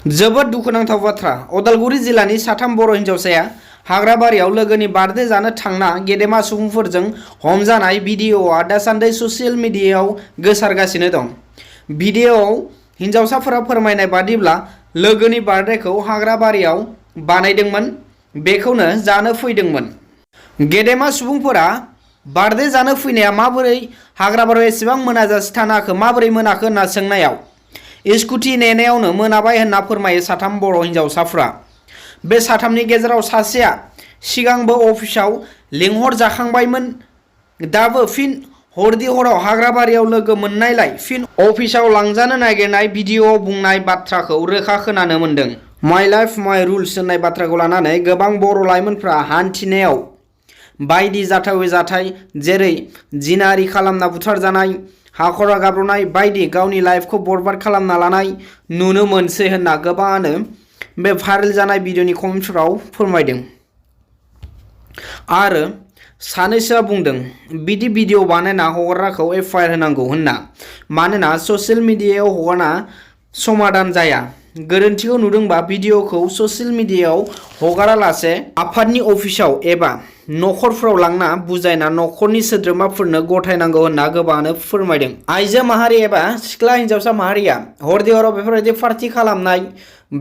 जोबोद दुखुनांथाव बाथ्रा उदालगुरि जिल्लानि साथाम बर' हिन्जावसाया हाग्राबारियाव लोगोनि बार्थडे जानो थांना गेदेमा सुबुंफोरजों हमजानाय भिडिअ'आ दासान्दि ससियेल मिडियायाव गोसारगासिनो दं। भिडिअ'आव हिन्जावसाफोरा फोरमायनाय बादिब्ला लोगोनि बार्थडेखौ हाग्राबारियाव बानायदोंमोन, बेखौनो जानो फैदोंमोन। गेदेमा सुबुंफोरा बार्थडे जानो फैनाया माबोरै हाग्राबारियाव एसेबां मोनाजासे थानो हाखो, माबोरै मोनाखो होनना सोंनायाव स्कुटि नेनायावनो मोनाबाय होनना फोरमायो साथाम बर' हिन्जावसाफ्रा। बे साथामनि गेजेराव सासेया सिगांबो अफिसाव लिंहरजाखांबायमोन, दाबो फिन हरदि हराव हाग्राबारियाव लोगो मोननायलाय फिन अफिसाव लांजानो नागिरनाय भिडिअ'आव बुंनाय बाथ्राखौ रोखा खोनानो मोन्दों। माइ लाइफ माइ रुल्स होननाय बाथ्राखौ लानानै गोबां बर' लाइमोनफ्रा हान्थिनायाव बायदि जाथावै जाथाय जेरै जिनाहारि खालामना बुथारजानाय, हाखराव गाब्र'नाय बायदि गावनि लाइफखौ बरबाद खालामना लानाय नुनो मोनसै होनना गोबाङानो बे भाइरेल जानाय भिडिअ'नि कमेन्टफोराव फोरमायदों। आरो सानैसोआ बुंदों बिदि भिडिअ' बानायना हगारग्राखौ एफआइआर होनांगौ होनना, मानोना ससियेल मिडियायाव हगारना समाधान जाया। गोरोन्थिखौ नुदोंबा भिडिअ'खौ ससियेल मिडियायाव हगारालासे आफादनि अफिसाव एबा नखरफोराव लांना बुजायना नखरनि सोद्रोमाफोरनो गथायनांगौ होनना गोबाङानो फोरमायदों। आइजो माहारि एबा सिख्ला हिन्जावसा माहारिया हरदि हराव बेफोरबायदि पार्टि खालामनाय,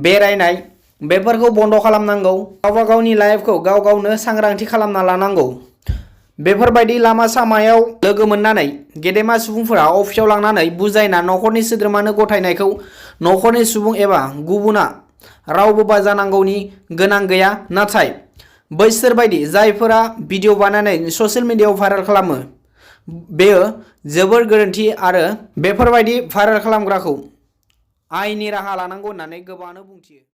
बेरायनाय बेफोरखौ बन्द' खालामनांगौ। गावबा गावनि लाइफखौ गाव गावनो सांग्रांथि खालामना लानांगौ। बेफोरबायदि लामा सामायाव लोगो मोननानै गेदेमा सुबुंफोरा अफिसाव लांनानै बुजायना नखरनि सोद्रोमानो गथायनायखौ नखरनि सुबुं एबा गुबुना रावबो बाजानांगौनि गोनां गैया। नाथाय बैसोर बायदि जायफोरा भिडिअ' बानायनानै ससियेल मिडियायाव भाइरेल खालामो, बेयो जोबोर गोरोन्थि आरो बेफोरबायदि भाइरेल खालामग्राखौ आयेननि राहा लानांगौ होननानै गोबाङानो बुंथियो।